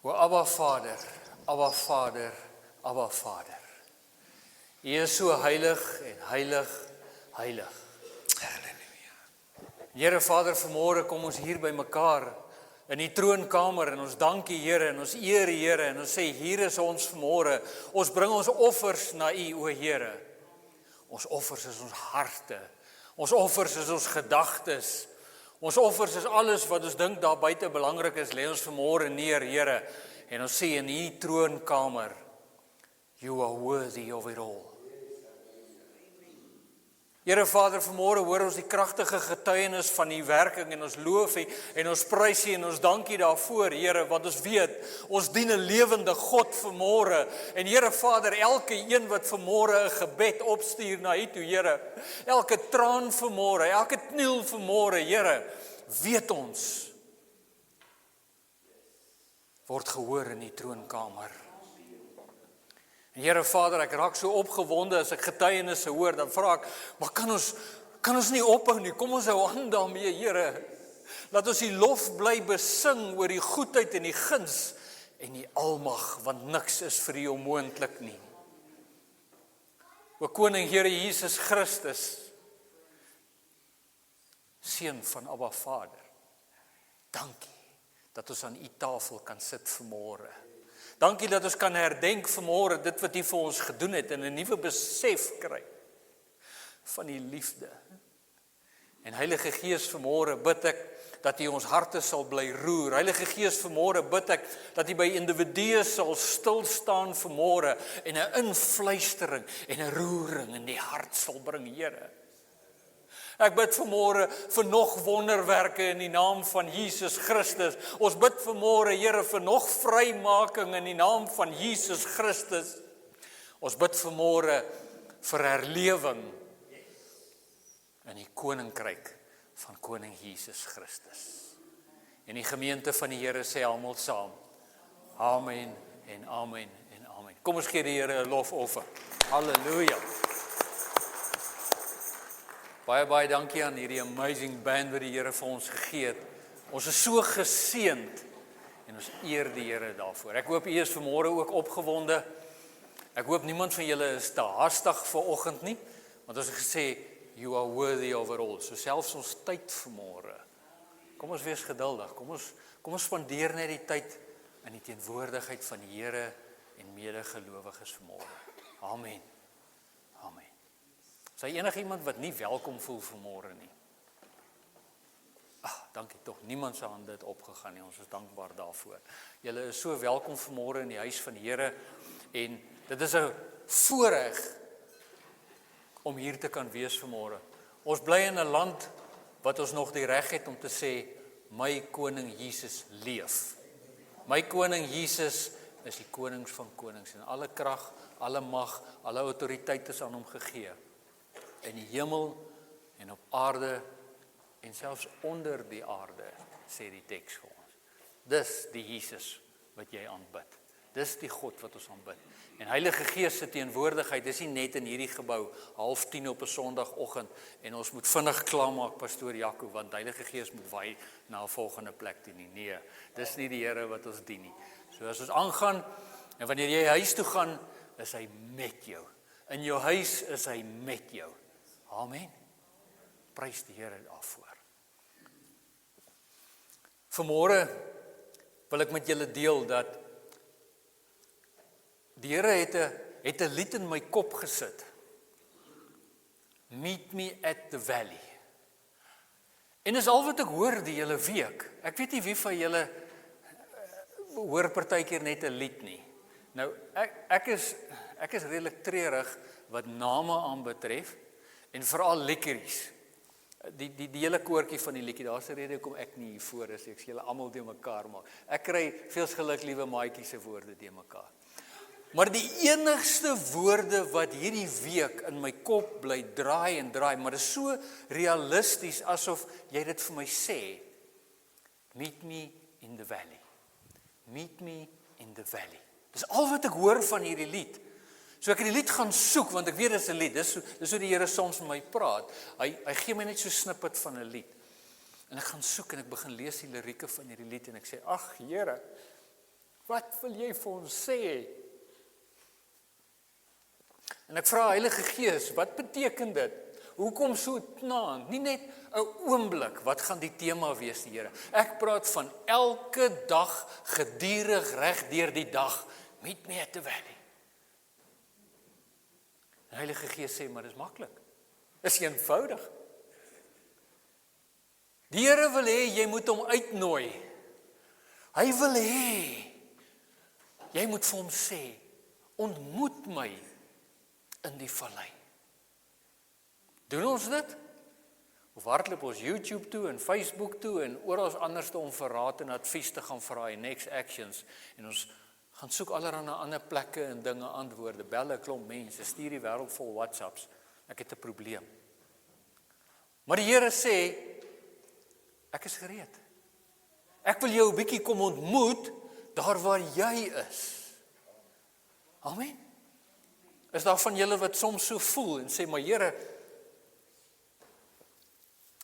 O Abba Vader, Abba Vader, Abba Vader. U is so heilig en heilig, heilig. Halleluja. Here Vader, vanmôre kom ons hier by mekaar in die troonkamer en ons dank U Here en ons eer U Here en ons sê hier is ons vanmôre. Ons bring ons offers na U, o Here. Ons offers is ons harte. Ons offers is ons gedagtes. Ons offers is alles wat ons dink daar buite belangrik is, lê ons vanmôre neer, Here. En ons sê in U troonkamer, You are worthy of it all. Here Vader, vanmôre hoor ons die kragtige getuienis van U werking en ons loof U en ons prys U en ons dank U daarvoor, Here, want ons weet, ons dien 'n lewende God vanmôre. En Here Vader, elke een wat vanmôre 'n gebed opstuur na U toe, Here, elke traan vanmôre, elke kniel vanmôre, Here, weet ons, word gehoor in die troonkamer. En Here Vader, ek raak so opgewonde as ek getuienisse hoor, dan vra ek, maar kan ons nie ophou nie, kom ons hou aan daarmee, Here. Laat ons die lof bly besing oor die goedheid en die guns en die almag, want niks is vir U onmoontlik nie. O Koning Here Jesus Christus, Seun van Abba Vader, dankie dat ons aan U tafel kan sit vanmôre. Dankie dat ons kan herdenk vanmôre dit wat U vir ons gedoen het en 'n nuwe besef kry van U liefde. En Heilige Gees, vanmôre bid ek dat U ons harte sal bly roer. Heilige Gees, vanmôre bid ek dat U by individue sal stil staan vanmôre en 'n influistering en 'n roering in die hart sal bring, Here. Ek bid vanmôre vir nog wonderwerke in die naam van Jesus Christus. Ons bid vanmôre, Here, vir nog vrymaking in die naam van Jesus Christus. Ons bid vanmôre vir herlewing in die koninkryk van Koning Jesus Christus. En die gemeente van die Here sê almal saam, amen en amen en amen. Kom ons gee die Here 'n lofoffer. Halleluja. Baie dankie aan hierdie amazing band wat die Here vir ons gegee het. Ons is so geseënd en ons eer die Here daarvoor. Ek hoop u is vanmôre ook opgewonde. Ek hoop niemand van julle is te haastig vanoggend nie, want ons het gesê you are worthy of it all. So selfs ons tyd vanmôre. Kom ons wees geduldig. Kom ons spandeer net die tyd in die teenwoordigheid van die Here en medegelowiges vanmôre. Amen. Amen. Is daar enige iemand wat nie welkom voel vanmôre nie? Dankie tog. Niemand se hande het opgegaan nie. Ons is dankbaar daarvoor. Julle is so welkom vanmôre in die huis van die Here en dit is 'n voorreg om hier te kan wees vanmôre. Ons bly in 'n land wat ons nog die reg het om te sê my koning Jesus leef. My koning Jesus is die konings van konings en alle krag, alle mag, alle autoriteit is aan hom gegee. In die hemel en op aarde en selfs onder die aarde, sê die teks vir ons. Dis die Jesus wat jy aanbid. Dis die God wat ons aanbid. En Heilige Gees se teenwoordigheid is nie net in hierdie gebou 9:30 op 'n Sondagoggend en ons moet vinnig klaarmaak, pastoor Jaco, want Heilige Gees moet waai na 'n volgende plek toe nie. Nee, dis nie die Here wat ons dien nie. So as ons aangaan en wanneer jy huis toe gaan, is hy met jou. In jou huis is hy met jou. Amen. Prys die Here daarvoor. Vanmôre wil ek met julle deel dat die Here het 'n lied in my kop gesit. Meet me at the valley. En dis al wat ek hoor die hele week. Ek weet nie wie van julle hoor partykeer net 'n lied nie. Nou ek is redelik treurig wat name aanbetref en veral liedjies. Die hele koortjie van die liedjie, daar's 'n rede hoekom ek nie hier voor is. Ek sê julle almal te mekaar maak. Ek kry veels geluk liewe maatjies se woorde te mekaar. Maar die enigste woorde wat hierdie week in my kop bly draai en draai, maar dit is so realisties asof jy dit vir my sê. Meet me in the valley. Meet me in the valley. Dis al wat ek hoor van hierdie lied. So ek het die lied gaan soek, want ek weet dit is 'n lied. Dis hoe die Here soms met my praat. Hy gee my net so 'n snippet van 'n lied. En ek gaan soek en ek begin lees die lirieke van hierdie lied en ek sê, ag Here, wat wil jy vir ons sê? En ek vra Heilige Gees, wat beteken dit? Hoekom so knaand? Nie net 'n oomblik, wat gaan die tema wees, die Here? Ek praat van elke dag, gedurig reg deur die dag, meet me at the valley. En Heilige Gees sê, maar dis maklik. Dis eenvoudig. Die Here wil hê, jy moet hom uitnooi. Hy wil hê, jy moet vir hom sê, ontmoet my in die vallei. Doen ons dit? Of hardloop ons YouTube toe en Facebook toe en oral anders om vir raad en advies te gaan vra en next actions en ons gaan soek allerlei ander plekke en dinge antwoorde, bel 'n klomp mense, stuur die wêreld vol WhatsApps. Ek het 'n probleem. Maar die Here sê, ek is gereed. Ek wil jou 'n bietjie kom ontmoet daar waar jy is. Amen. Is daar van julle wat soms so voel en sê, maar Here,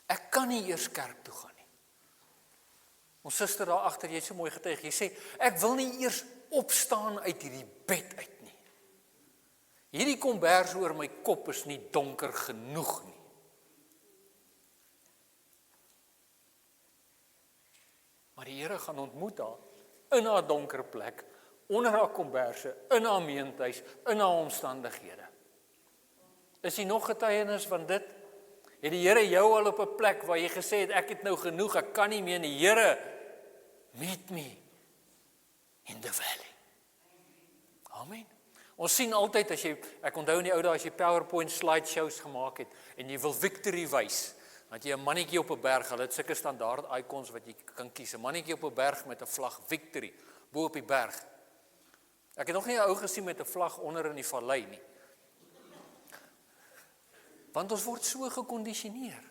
ek kan nie eers kerk toe gaan nie. Ons suster daar agter, jy het so mooi getuig, jy sê, ek wil nie eers opstaan uit hierdie bed uit nie. Hierdie kombers oor my kop is nie donker genoeg nie. Maar die Here gaan ontmoet haar in haar donker plek, onder haar komberse, in haar meentuis, in haar omstandighede. Is jy nog getuienis van dit? Het die Here jou al op 'n plek waar jy gesê het, ek het nou genoeg, ek kan nie meer nie. Here, meet me in the valley. Amen. Ons sien altyd as jy, ek onthou in die ou dae as jy PowerPoint slideshows gemaak het en jy wil victory wys, dat jy 'n mannetjie op 'n berg, hulle het sulke standaard icons wat jy kan kies. 'n Mannetjie op 'n berg met 'n vlag, victory, bo op die berg. Ek het nog nie 'n ou gesien met 'n vlag onder in die vallei nie. Want ons word so gekondisioneer.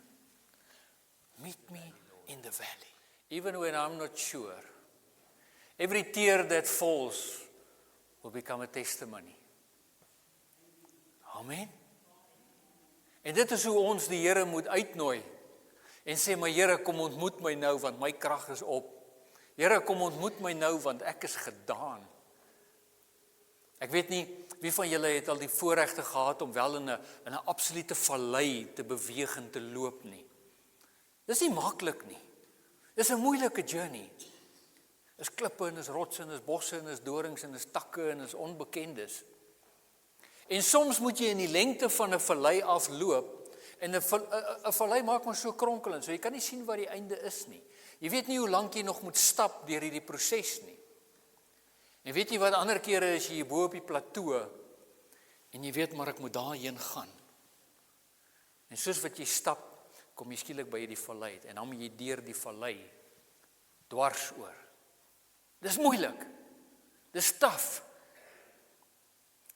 Meet me in the valley. Even when I'm not sure. Every tear that falls will become a testimony. Amen. En dit is hoe ons die Here moet uitnooi. En sê, maar Here, kom ontmoet my nou, want my krag is op. Here, kom ontmoet my nou, want ek is gedaan. Ek weet nie, wie van julle het al die voorregte gehad om wel in 'n absolute vallei te beweeg en te loop nie. Dis nie maklik nie. Dis 'n moeilike journey. Is klippe en is rotse en is bosse en is dorings en is takke en is onbekendes. En soms moet jy in die lengte van 'n vallei afloop en 'n vallei maak maar so kronkelend, so jy kan nie sien waar die einde is nie. Jy weet nie hoe lank jy nog moet stap deur hierdie proses nie. En weet jy wat, ander kere is jy hier bo op die plateau en jy weet maar ek moet daarheen gaan. En soos wat jy stap, kom jy skielik by hierdie vallei en dan moet jy deur die vallei dwars oor. Dis moeilik. Dis taaf.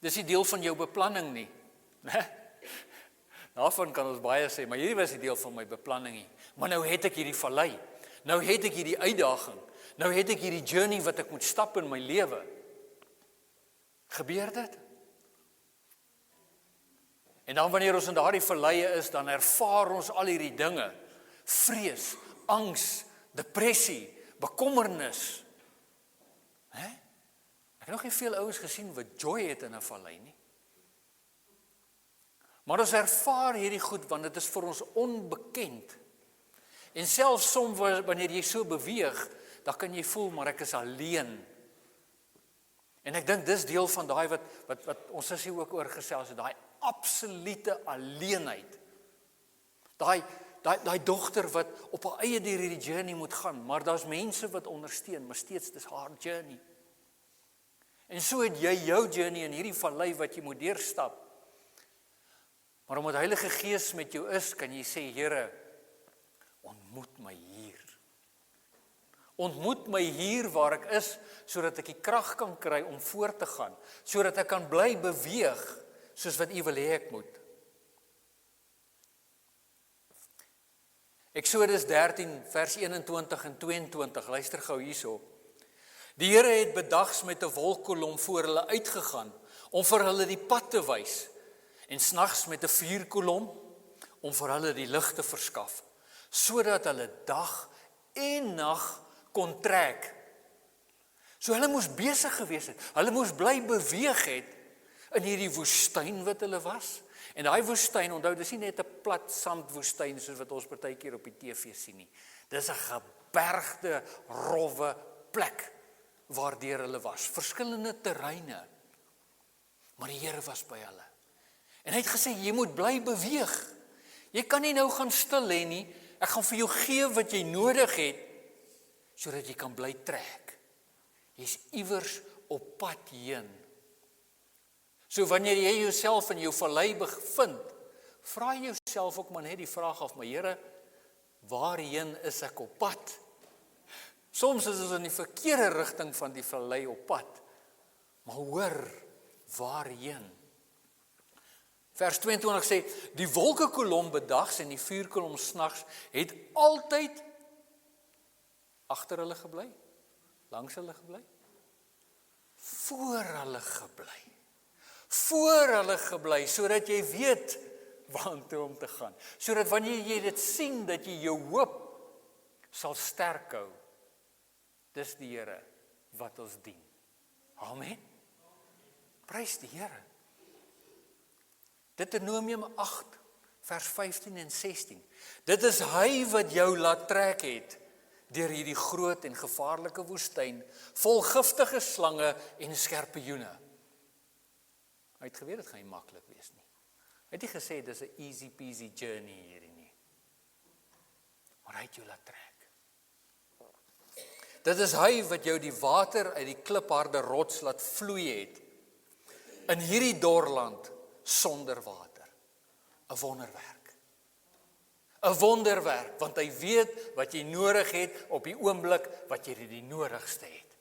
Dis nie deel van jou beplanning nie. Daarvan kan ons baie sê, maar hierdie was nie deel van my beplanning nie. Maar nou het ek hierdie vallei. Nou het ek hierdie uitdaging. Nou het ek hierdie journey wat ek moet stap in my lewe. Gebeur dit? En dan wanneer ons in daardie valleie is, dan ervaar ons al hierdie dinge. Vrees, angs, depressie, bekommernis. Ek het nog nie veel ouens gesien wat joy het in 'n vallei nie. Maar ons ervaar hierdie goed, want dit is vir ons onbekend. En selfs soms wanneer jy so beweeg, dan kan jy voel, maar ek is alleen. En ek dink dis deel van daai wat ons sussie ook oor gesels het, daai absolute alleenheid. Daai dogter wat op haar eie deur hierdie journey moet gaan, maar daar's mense wat ondersteun, maar steeds dis haar journey. En so het jy jou journey in hierdie vallei wat jy moet deurstap. Maar omdat Heilige Gees met jou is, kan jy sê, Here, ontmoet my hier. Ontmoet my hier waar ek is, sodat ek die krag kan kry om voort te gaan, sodat ek kan bly beweeg, soos wat U wil hê ek moet. Eksodus 13, vers 21 en 22, luister gou hierso. Die Here het bedags met 'n wolkkolom voor hulle uitgegaan, om vir hulle die pad te wys, en snags met 'n vuurkolom, om vir hulle die lig te verskaf, sodat hulle dag en nag kon trek. So hulle moes besig gewees het, hulle moes bly beweeg het in hierdie woestyn wat hulle was. En daai woestyn, onthou, dis nie net 'n plat sandwoestyn soos wat ons partykeer op die TV sien nie. Dis 'n gebergde, rowwe plek waardeur hulle was, verskillende terreine. Maar die Here was by hulle. En hy het gesê, jy moet bly beweeg. Jy kan nie nou gaan stil hê nie. Ek gaan vir jou gee wat jy nodig het, sodat jy kan bly trek. Jy's iewers op pad heen. So wanneer jy jouself in jou vallei bevind, vra jouself ook maar net die vraag af, maar Here, waarheen is ek op pad? Soms is ons in die verkeerde rigting van die vallei op pad, maar hoor, waarheen? Vers 22 sê, die wolkekolom bedags en die vuurkolom snags het altyd agter hulle gebly, langs hulle gebly, voor hulle gebly, sodat jy weet waantoe om te gaan, sodat wanneer jy dit sien, dat jy jou hoop sal sterk hou. Dis die Here wat ons dien. Amen. Prys die Here. Deuteronomium 8, vers 15 en 16. Dit is hy wat jou laat trek het deur hierdie groot en gevaarlike woestyn, vol giftige slange en skorpioene. Hy het geweet dit gaan nie maklik wees nie. Hy het nie gesê dis 'n easy peasy journey hierdie nie. Maar hy het jou laat trek. Dit is hy wat jou die water uit die klipharde rots laat vloei het in hierdie dorland sonder water. 'n wonderwerk. 'n wonderwerk, want hy weet wat jy nodig het op die oomblik wat jy dit die nodigste het.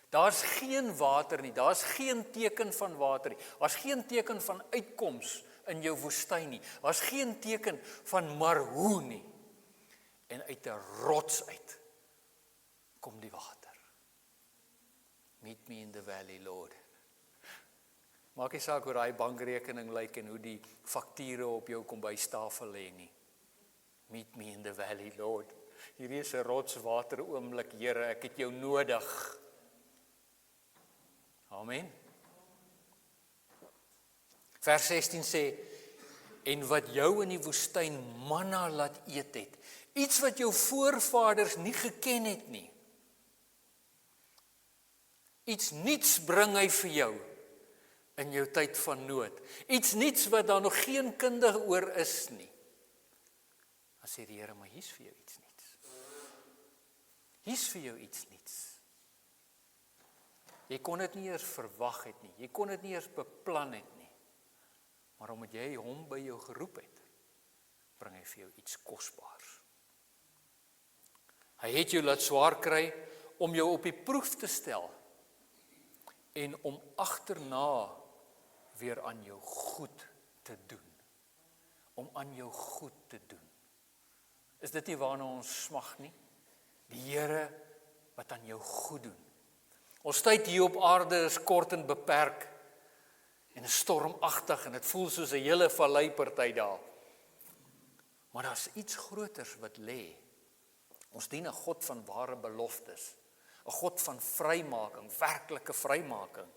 Daar's geen water nie, daar's geen teken van water nie, daar's geen teken van uitkoms in jou woestyn nie, daar's geen teken van maar hoe nie. En uit 'n rots uit kom die water. Meet me in the valley, Lord. Maak nie saak hoe daai bankrekening lyk en hoe die fakture op jou kombuistafel lê nie. Meet me in the valley, Lord. Hierdie is 'n rotswater oomblik, Here, ek het jou nodig. Amen. Vers 16 sê, en wat jou in die woestyn manna laat eet het, iets wat jou voorvaders nie geken het nie. Iets niets bring hy vir jou in jou tyd van nood. Iets niets wat daar nog geen kunde oor is nie. Dan sê die Here, maar hier's vir jou iets niets. Hier's vir jou iets niets. Jy kon dit nie eers verwag het nie. Jy kon dit nie eers beplan het nie. Maar omdat jy hom by jou geroep het, bring hy vir jou iets kosbaars. Hy het jou laat swaar kry om jou op die proef te stel en om agterna weer aan jou goed te doen. Om aan jou goed te doen. Is dit nie waarna ons smag nie? Die Here wat aan jou goed doen. Ons tyd hier op aarde is kort en beperk en stormagtig en dit voel soos 'n hele valleiparty daar. Maar daar's iets groters wat lê. Ons dien 'n God van ware beloftes, 'n God van vrymaking, werklike vrymaking.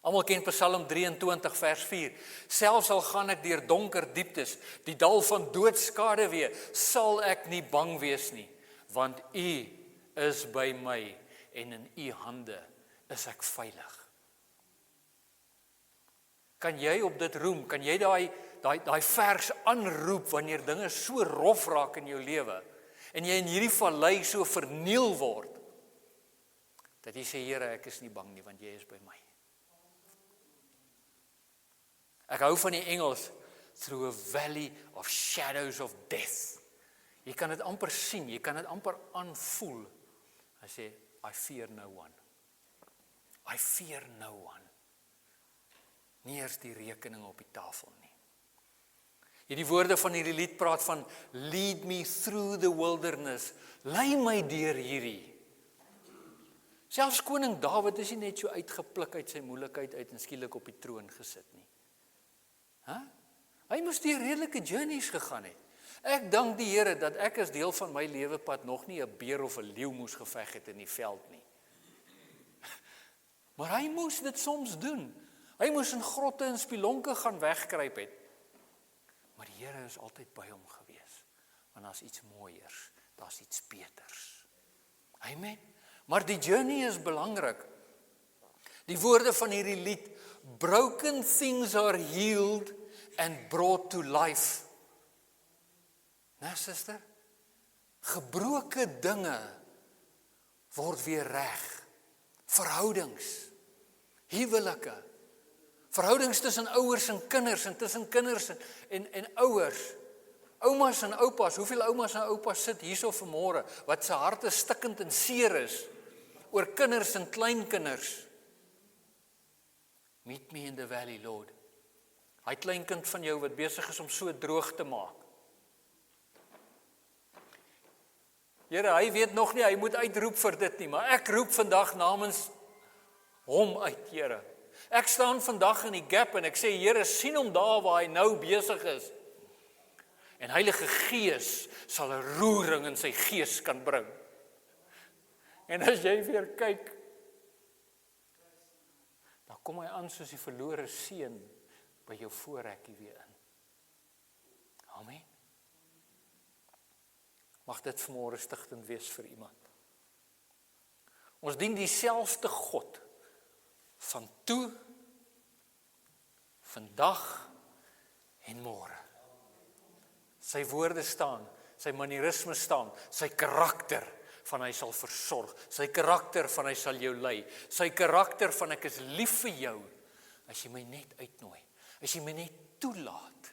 Almal ken Psalm 23 vers 4. Selfs al gaan ek deur donker dieptes, die dal van doodskade weer, sal ek nie bang wees nie, want U is by my en in U hande is ek veilig. Kan jy op dit roem? Kan jy daai vers aanroep wanneer dinge so rof raak in jou lewe en jy in hierdie vallei so verniel word, dat jy sê, Here, ek is nie bang nie, want jy is by my. Ek hou van die Engels, through a valley of shadows of death. Jy kan dit amper sien, jy kan dit amper aanvoel. Hy sê, I fear no one. I fear no one. Nie eers die rekening op die tafel nie. Hierdie woorde van hierdie lied praat van lead me through the wilderness. Lei my deur hierdie. Selfs koning Dawid is nie net so uitgepluk uit sy moeilikheid uit en skielik op die troon gesit nie. Hy moes deur redelike journeys gegaan het. Ek dank die Here dat ek as deel van my lewepad nog nie 'n beer of 'n leeu moes geveg het in die veld nie. Maar hy moes dit soms doen. Hy moes in grotte en spilonke gaan wegkruip het. Maar die Here is altyd by hom gewees. Want daar's iets mooiers, daar's iets beters. Amen. Maar die journey is belangrik. Die woorde van hierdie lied, broken things are healed and brought to life. Nou, suster, gebroke dinge word weer reg. Verhoudings, huwelike, verhoudings tussen ouers en kinders en tussen kinders en ouers. Oumas en oupas, hoeveel oumas en oupas sit hierso vanmôre wat se harte stikkend en seer is oor kinders en kleinkinders. Meet me in the valley, Lord. Hy kleinkind van jou wat besig is om so droog te maak. Here, hy weet nog nie, hy moet uitroep vir dit nie, maar ek roep vandag namens hom uit, Here. Ek staan vandag in die gap en ek sê, Here, sien hom daar waar hy nou besig is. En Heilige Gees sal 'n roering in sy gees kan bring. En as jy weer kyk, dan kom hy aan soos die verlore seun by jou voorrekkie weer in. Amen. Mag dit vanmôre stigtend wees vir iemand. Ons dien dieselfde God van toe, vandag en môre. Sy woorde staan, sy manierisme staan, sy karakter van hy sal versorg, sy karakter van hy sal jou lei, sy karakter van ek is lief vir jou, as jy my net uitnooi, as jy my net toelaat,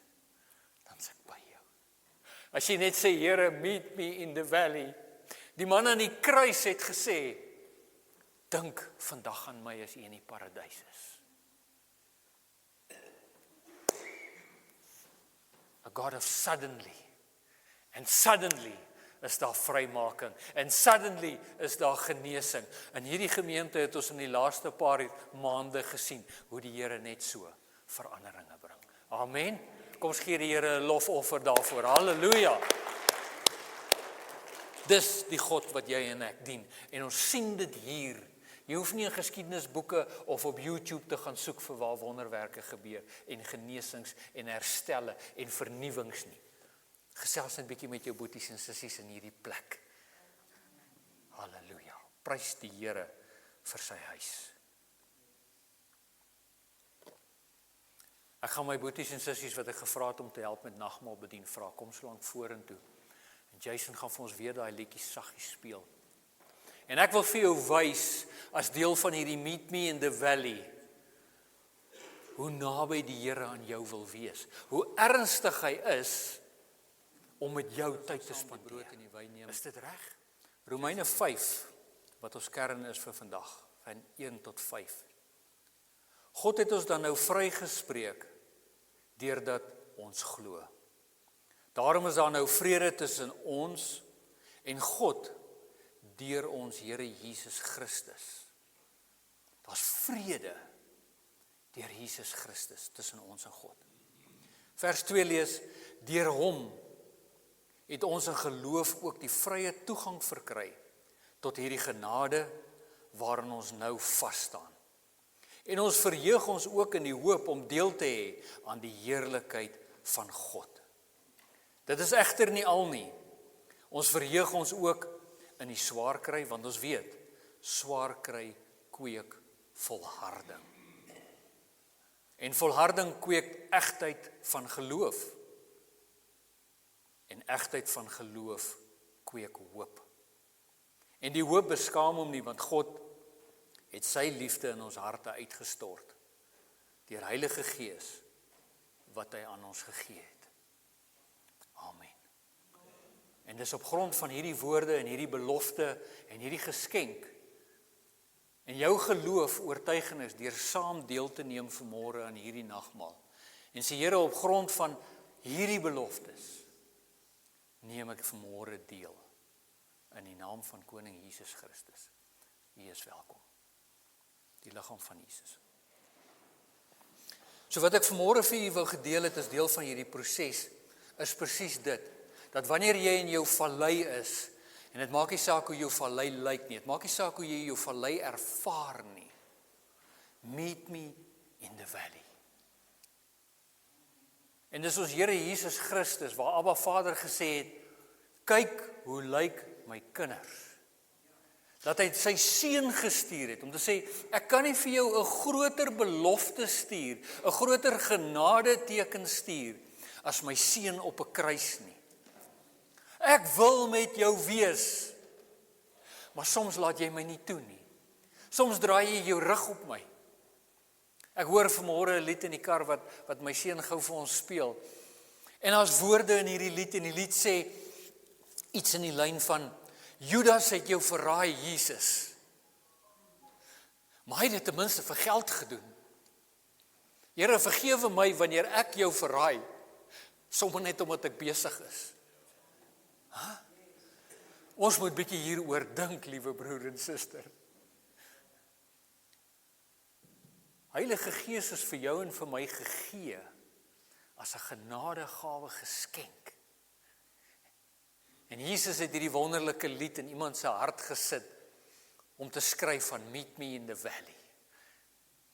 dan is ek by jou. As jy net sê, Here, meet me in the valley. Die man aan die kruis het gesê, dink vandag aan my as jy in die paradys is. A God of suddenly. And suddenly is daar vrymaking. And suddenly is daar genesing. In hierdie gemeente het ons in die laaste paar maande gesien hoe die Here net so veranderinge bring. Amen. Kom ons gee die Here 'n lofoffer daarvoor. Halleluja. Dis die God wat jy en ek dien. En ons sien dit hier. Jy hoef nie in geskiedenisboeke of op YouTube te gaan soek vir waar wonderwerke gebeur en genesings en herstelle en vernuwings nie. Gesels net 'n bietjie met jou boeties en sissies in hierdie plek. Halleluja. Prys die Here vir sy huis. Ek gaan my boeties en sissies wat ek gevra het om te help met nagmaal bedien vra, kom so lank vorentoe. En Jason gaan vir ons weer daai liedjie saggies speel. En ek wil vir jou wys, as deel van hierdie Meet Me in the Valley, hoe naby die Here aan jou wil wees. Hoe ernstig hy is om met jou tyd te spandeer. Is dit reg? Romeine 5, wat ons kern is vir vandag, van 1 tot 5. God het ons dan nou vrygespreek, deurdat ons glo. Daarom is daar nou vrede tussen ons en God, deur ons Here Jesus Christus. Daar's vrede deur Jesus Christus tussen ons en God. Vers 2 lees, deur hom het ons in geloof ook die vrye toegang verkry tot hierdie genade waarin ons nou vas staan. En ons verheug ons ook in die hoop om deel te hê aan die heerlikheid van God. Dit is egter nie al nie. Ons verheug ons ook in die swaar kry, want ons weet, swaar kry kweek volharding. En volharding kweek egtheid van geloof. En egtheid van geloof kweek hoop. En die hoop beskaam hom nie, want God het sy liefde in ons harte uitgestort, deur Heilige Gees, wat hy aan ons gegee het. Amen. En dis op grond van hierdie woorde en hierdie belofte en hierdie geskenk en jou geloof oortuigenis deur saam deel te neem vanmôre aan hierdie nagmaal. En sê Here, op grond van hierdie beloftes neem ek vanmôre deel in die naam van Koning Jesus Christus. U is welkom. Die liggaam van Jesus. So wat ek vanmôre vir u wil gedeel het as deel van hierdie proses is presies dit. dat wanneer jy in jou vallei is, en dit maak nie saak hoe jou vallei lyk nie, dit maak nie saak hoe jy jou vallei ervaar nie, meet me in the valley. En dis ons Here Jesus Christus, waar Abba Vader gesê het, kyk hoe lyk my kinders. Dat hy sy seun gestuur het, om te sê, ek kan nie vir jou 'n groter belofte stuur, 'n groter genade teken stuur, as my seun op 'n kruis nie. Ek wil met jou wees, maar soms laat jy my nie toe nie. Soms draai jy jou rug op my. Ek hoor vanmôre 'n lied in die kar wat my seun gou vir ons speel. En daar's woorde in hierdie lied, en die lied sê iets in die lyn van, Judas het jou verraai, Jesus. Maar hy het dit ten minste vir geld gedoen. Here, vergewe my wanneer ek jou verraai, sommer net omdat ek besig is. Ons moet bietjie hieroor dink, liewe broer en suster. Heilige Gees is vir jou en vir my gegee as 'n genadegawe geskenk. En Jesus het hierdie wonderlike lied in iemand se hart gesit om te skryf van Meet Me in the Valley.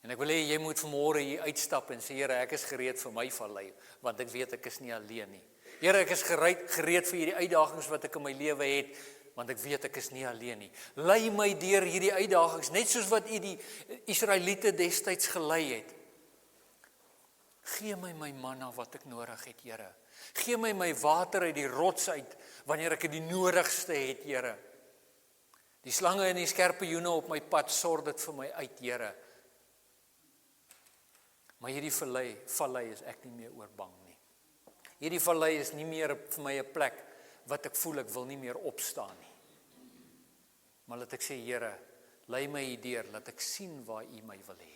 En ek wil hê jy moet vanmôre hier uitstap en sê, Here, ek is gereed vir my vallei, want ek weet ek is nie alleen nie. Here, ek is gereed vir hierdie uitdagings wat ek in my lewe het, want ek weet ek is nie alleen nie. Lei my deur hierdie uitdagings, net soos wat U die Israeliete destyds gelei het. Gee my my manna wat ek nodig het, Here. Gee my my water uit die rots uit, wanneer ek die nodigste het, Here. Die slange en die skerpioene op my pad, sorg dit vir my uit, Here. Maar hierdie vallei is ek nie meer oor bang nie. Hierdie vallei is nie meer vir my 'n plek wat ek voel ek wil nie meer opstaan nie. Maar laat ek sê, Here, lei my hier deur, laat ek sien waar U my wil hê.